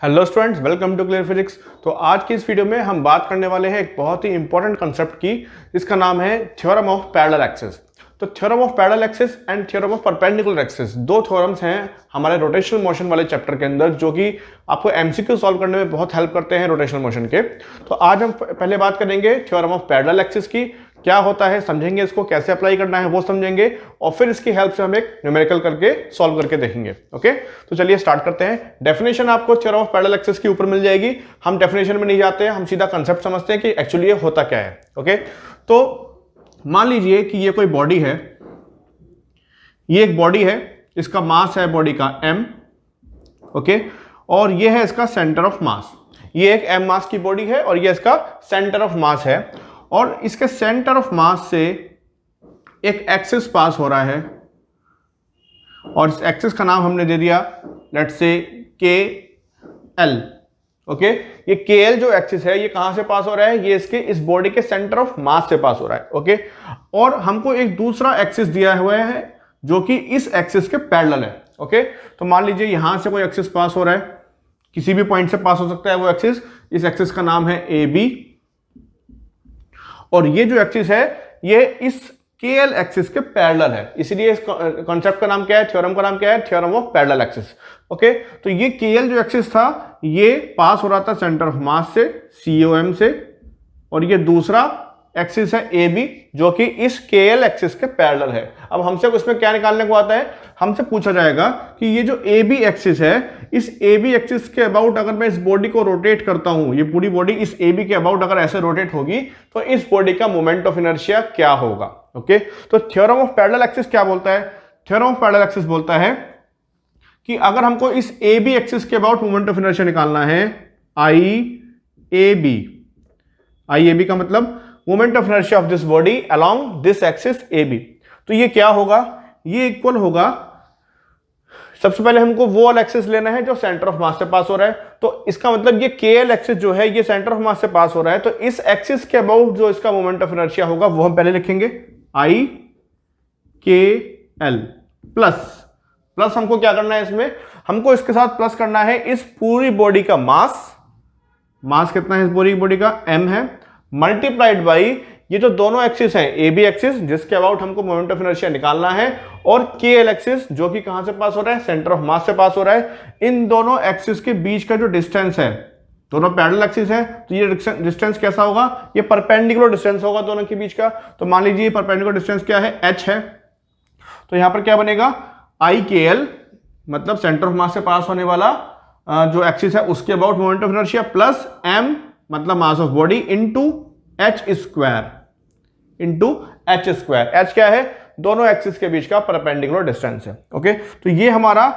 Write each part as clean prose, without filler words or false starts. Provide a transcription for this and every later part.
Hello students, welcome to clear physics. तो आज की इस वीडियो में हम बात करने वाले हैं एक बहुत ही इंपॉर्टेंट कंसेप्ट की, जिसका नाम है थ्योरम ऑफ पैरेलल एक्सिस। तो theorem of parallel axis and theorem of perpendicular axis दो थ्योरम्स हैं हमारे रोटेशनल मोशन वाले चैप्टर के अंदर, जो कि आपको एमसीक्यू सॉल्व करने में बहुत हेल्प करते हैं रोटेशनल मोशन के। तो आज हम पहले बात करेंगे थ्योरम ऑफ पैरेलल एक्सिस की, क्या होता है समझेंगे, इसको कैसे अप्लाई करना है वो समझेंगे, और फिर इसकी हेल्प से हम एक न्यूमेरिकल करके सॉल्व करके देखेंगे। ओके, तो चलिए स्टार्ट करते हैं। डेफिनेशन आपको थ्योरम ऑफ पैरेलल एक्सिस के ऊपर मिल जाएगी। हम डेफिनेशन में नहीं जाते हैं, हम सीधा कंसेप्ट समझते हैं कि एक्चुअली ये होता क्या है। ओके, तो मान लीजिए कि ये कोई बॉडी है, ये एक बॉडी है, इसका मास है बॉडी का m। ओके, और ये है इसका सेंटर ऑफ मास। ये एक m मास की बॉडी है और ये इसका सेंटर ऑफ मास है, और इसके सेंटर ऑफ मास से एक एक्सिस पास हो रहा है, और इस एक्सिस का नाम हमने दे दिया लेट्स से KL। ओके, ये KL जो एक्सिस है ये कहां से पास हो रहा है, ये इसके इस बॉडी के सेंटर ऑफ मास से पास हो रहा है। ओके, और हमको एक दूसरा एक्सिस दिया हुआ है जो कि इस एक्सिस के पैरेलल है। ओके, तो मान लीजिए यहां से कोई एक्सिस पास हो रहा है, किसी भी पॉइंट से पास हो सकता है वो एक्सिस। इस एक्सिस का नाम है AB, और ये जो एक्सिस है ये इस KL एक्सिस के पैरेलल है, इसलिए इस कॉन्सेप्ट का नाम क्या है, थ्योरम का नाम क्या है, theorem of parallel axis. Okay, तो ये KL जो एक्सिस था ये पास हो रहा था सेंटर ऑफ मास से COM से, और ये दूसरा एक्सिस है AB जो कि इस KL एक्सिस के पैरेलल है। अब हमसे उसमें क्या निकालने को आता है, हमसे पूछा जाएगा कि ये जो AB एक्सिस है, इस AB एक्सिस के अबाउट अगर मैं इस बॉडी को रोटेट करता हूं, ये पूरी बॉडी इस AB के अबाउट अगर ऐसे रोटेट होगी तो इस बॉडी का मोमेंट ऑफ इनर्शिया क्या होगा। ओके, तो थ्योरम ऑफ पैरेलल एक्सिस क्या बोलता है, थ्योरम ऑफ पैरेलल एक्सिस बोलता है कि अगर हमको इस AB एक्सिस के अबाउट मोमेंट ऑफ इनर्शिया निकालना है, IAB का मतलब moment of inertia of this body along this axis AB, तो ये क्या होगा, ये इक्वल होगा, सबसे पहले हमको वो वाला एक्सिस लेना है जो सेंटर ऑफ मास से पास हो रहा है। तो इसका मतलब ये KL एक्सिस जो है ये सेंटर ऑफ मास से पास हो रहा है, तो इस एक्सिस के अबाउट जो इसका मोमेंट ऑफ इनर्शिया होगा वो हम पहले लिखेंगे IKL प्लस हमको क्या करना है, इसमें हमको इसके साथ प्लस करना है इस पूरी बॉडी का मास कितना है इस पूरी बॉडी का, M है, मल्टीप्लाइड बाई ये जो दोनों एक्सिस हैं, AB एक्सिस जिसके अबाउट हमको मोमेंट ऑफ इनर्शिया निकालना है, और KL एक्सिस जो कि कहां से पास हो रहा है, सेंटर ऑफ मास से पास हो रहा है। इन दोनों एक्सिस के बीच का जो डिस्टेंस है, दोनों पैरेलल एक्सिस है, तो ये डिस्टेंस कैसा होगा, ये परपेंडिकुलर डिस्टेंस होगा दोनों के बीच का। तो मान लीजिए परपेंडिकुलर डिस्टेंस क्या है, H है, तो यहां पर क्या बनेगा IKL मतलब सेंटर ऑफ मास से पास होने वाला जो एक्सिस है उसके about moment of inertia, plus M मतलब mass of body into H square, H क्या है, दोनों एक्सिस के बीच का परपेंडिकुलर डिस्टेंस है। ओके, तो ये हमारा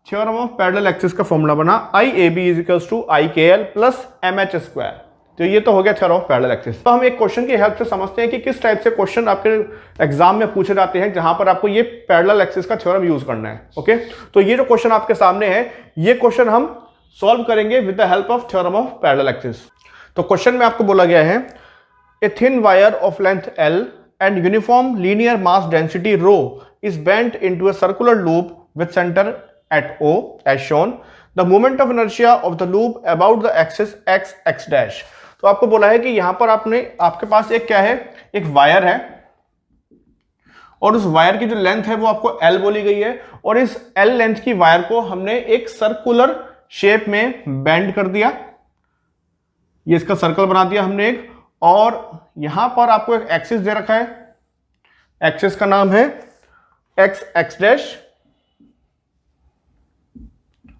थ्योरम ऑफ पैरेलल एक्सिस का फॉर्मूला बना, IAB = IKL plus MH square. तो ये तो हो गया थ्योरम ऑफ पैरेलल एक्सिस। तो हम एक क्वेश्चन की हेल्प से समझते हैं कि किस टाइप से क्वेश्चन आपके एग्जाम में पूछे जाते हैं जहां पर आपको ये पैरेलल एक्सिस का थ्योरम यूज करना है। ओके, तो ये जो क्वेश्चन आपके सामने है ये क्वेश्चन हम सॉल्व करेंगे with the help of theorem of parallel axis. तो क्वेश्चन में आपको बोला गया है a thin wire of length L and uniform linear mass density rho is bent into a circular loop with center at O as shown. The moment of inertia of the loop about the axis x dash. तो आपको बोला है कि यहां पर आपके पास एक क्या है, एक वायर है, और उस वायर की जो लेंथ है वो आपको L बोली गई है, और इस L लेंथ की वायर को हमने एक सर्कुलर शेप में बेंड कर दिया, ये इसका सर्कल बना दिया हमने एक, और यहां पर आपको एक एक्सिस दे रखा है, एक्सिस का नाम है x डैश,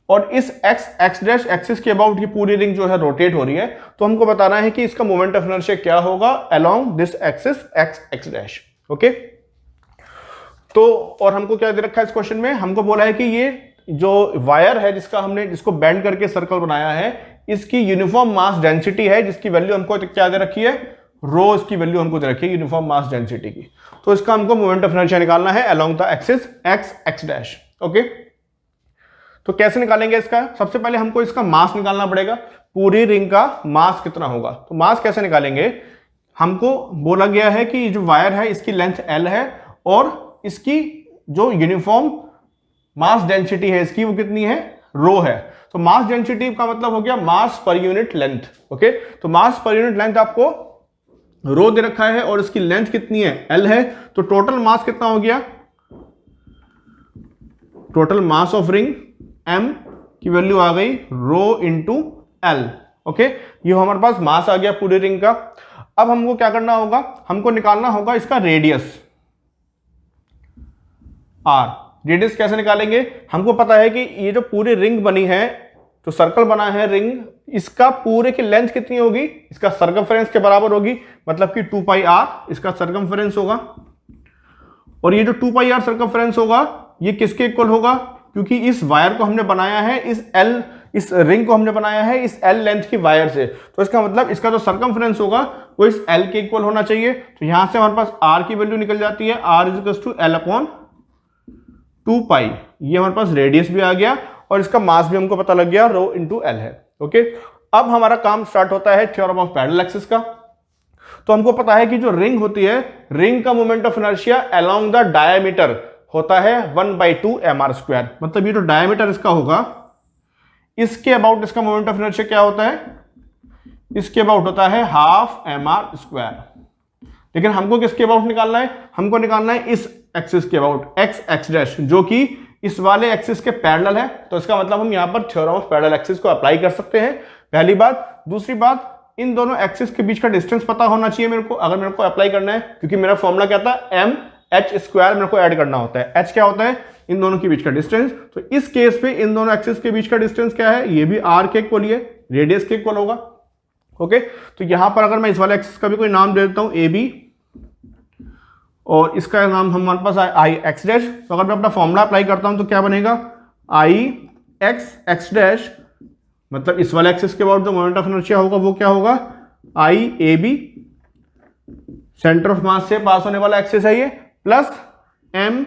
और इस x डैश एक्सिस के अबाउट ये पूरी रिंग जो है रोटेट हो रही है। तो हमको बताना है कि इसका मोमेंट ऑफ इनर्शिया क्या होगा along this axis x dash. Okay, तो और हमको क्या दे रखा है इस क्वेश्चन में, हमको बोला है कि ये जो वायर है जिसको बेंड करके सर्कल बनाया है, इसकी यूनिफॉर्म मास डेंसिटी है, जिसकी वैल्यू हमको क्या दे रखी है, रो, इसकी वैल्यू हमको दे रखी है यूनिफॉर्म मास डेंसिटी की। तो इसका हमको मोमेंट ऑफ इनर्शिया निकालना है along the axis x dash. Okay, तो कैसे निकालेंगे इसका, सबसे पहले हमको इसका मास निकालना पड़ेगा, पूरी रिंग का मास कितना होगा। तो मास कैसे निकालेंगे, हमको बोला गया है कि जो वायर है इसकी लेंथ L है, और इसकी जो यूनिफॉर्म मास डेंसिटी है इसकी वो कितनी है, रो है। तो मास डेंसिटी का मतलब हो गया मास पर यूनिट लेंथ। ओके, तो मास पर यूनिट लेंथ आपको रो दे रखा है और इसकी लेंथ कितनी है, एल है, तो टोटल मास कितना हो गया, total mass of ring M की वैल्यू आ गई रो इंटू एल। ओके, ये हमारे पास मास आ गया पूरे रिंग का। अब हमको क्या करना होगा, हमको निकालना होगा इसका रेडियस आर। रेडियस कैसे निकालेंगे, हमको पता है कि ये जो पूरी रिंग बनी है, जो सर्कल बना है रिंग, इसका पूरे की लेंथ कितनी होगी, इसका सर्कमफेरेंस के बराबर होगी, मतलब कि 2 पाई आर इसका सर्कमफेरेंस होगा। और ये जो 2 पाई आर सर्कमफेरेंस होगा ये किसके इक्वल होगा, क्योंकि इस वायर को हमने बनाया है, इस रिंग को हमने बनाया है इस एल लेंथ की वायर से, तो इसका मतलब इसका जो सर्कमफेरेंस होगा वो इस एल के इक्वल होना चाहिए। तो यहां से हमारे पास आर की वैल्यू निकल जाती है, R is equal to L upon 2 pi, ये हमारे पास रेडियस भी आ गया और इसका मास भी हमको पता लग गया, रो इंटू एल है। ओके, अब हमारा काम स्टार्ट होता है थ्योरम ऑफ पैरेलल एक्सिस का। तो हमको पता है कि जो रिंग होती है, रिंग का moment of inertia along the diameter होता है 1/2 mr²। मतलब ये जो डायमीटर इसका होगा, इसके अबाउट इसका मोमेंट ऑफ इनर्शिया क्या होता है, इसके अबाउट होता है 1/2 mr²। लेकिन हमको किसके अबाउट निकालना है, हमको निकालना है इस एक्सिस के अबाउट, एक्स एक्स डैश, जो कि इस वाले एक्सिस के पैरेलल है। तो इसका मतलब हम यहां पर थ्योरम ऑफ पैरेलल एक्सिस को अप्लाई कर सकते हैं, पहली बात। दूसरी बात, इन दोनों एक्सिस के बीच का डिस्टेंस पता होना चाहिए मेरे को, अगर मेरे को अप्लाई करना है, क्योंकि मेरा फॉर्मूला क्या था, एम एच स्क्वायर मेरे को ऐड करना होता है। एच क्या होता है, इन दोनों के बीच का डिस्टेंस। तो इस केस पे इन दोनों एक्सिस के बीच का डिस्टेंस क्या है, ये भी आर के इक्वल ही है, रेडियस के इक्वल होगा। ओके, तो यहां पर अगर मैं इस वाले एक्सिस का भी कोई नाम दे देता हूं ए बी, और इसका नाम हमारे पास आई एक्स डैश, तो अगर मैं अपना फॉर्मूला अप्लाई करता हूं तो क्या बनेगा, आई एक्स एक्स डैश, मतलब इस वाले एक्सिस के अबाउट जो मोमेंट ऑफ इनर्शिया होगा वो क्या होगा, I A B, centre of mass से पास होने वाला एक्सिस है ये, plus M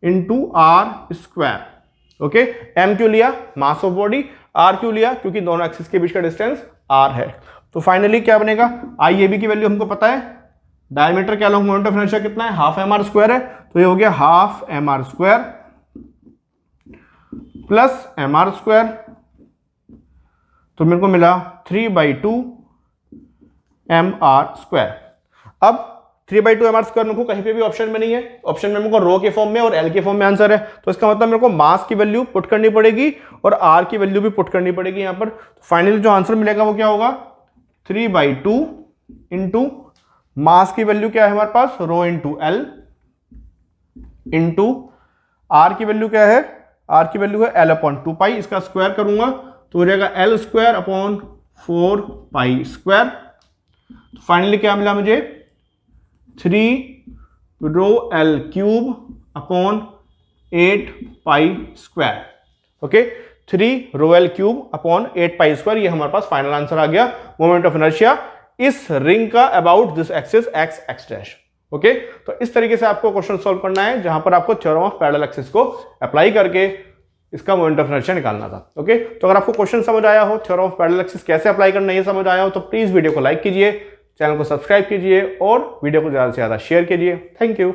into R square. Okay, M क्यों लिया, मास ऑफ बॉडी, आर क्यों लिया, क्योंकि दोनों एक्सिस के बीच का डिस्टेंस आर है। तो फाइनली क्या बनेगा, आई ए बी की वैल्यू हमको पता है, डायमीटर के अलोंग मोमेंट ऑफ इनर्शिया कितना है, 1/2 mr² है, तो ये हो गया 1/2 mr² प्लस mr², तो मेरे को मिला 3/2 mr²। अब 3/2 mr² मेरे को कहीं पे भी ऑप्शन में नहीं है, ऑप्शन में मेरे को रो के फॉर्म में और एल के फॉर्म में आंसर है, तो इसका मतलब मेरे को मास की वैल्यू पुट करनी पड़ेगी और आर की वैल्यू भी पुट करनी पड़ेगी यहां पर। फाइनली जो आंसर मिलेगा वो क्या होगा, 3/2 इंटू मास की वैल्यू क्या है हमारे पास, rho into L, into are की वैल्यू क्या है, आर की वैल्यू है एल अपॉन 2 पाई, इसका स्क्वायर करूंगा तो हो जाएगा L square upon 4 pi square. तो फाइनली क्या मिला मुझे, 3 rho L cube upon 8 pi square. Okay, 3 rho L cube upon 8 pi square, ये हमारे पास फाइनल आंसर आ गया, मोमेंट ऑफ इनर्शिया इस रिंग का about this axis x x dash. Okay, तो इस तरीके से आपको क्वेश्चन सॉल्व करना है, जहां पर आपको थ्योरम ऑफ पैरेलल एक्सिस को अप्लाई करके इसका मोमेंट ऑफ इनर्शिया निकालना था। ओके, तो अगर आपको क्वेश्चन समझ आया हो, थ्योरम ऑफ पैरेलल एक्सिस कैसे अप्लाई करना है ये समझ आया हो, तो प्लीज वीडियो को लाइक कीजिए, चैनल को सब्सक्राइब कीजिए और वीडियो को ज्यादा से ज्यादा शेयर कीजिए। Thank you.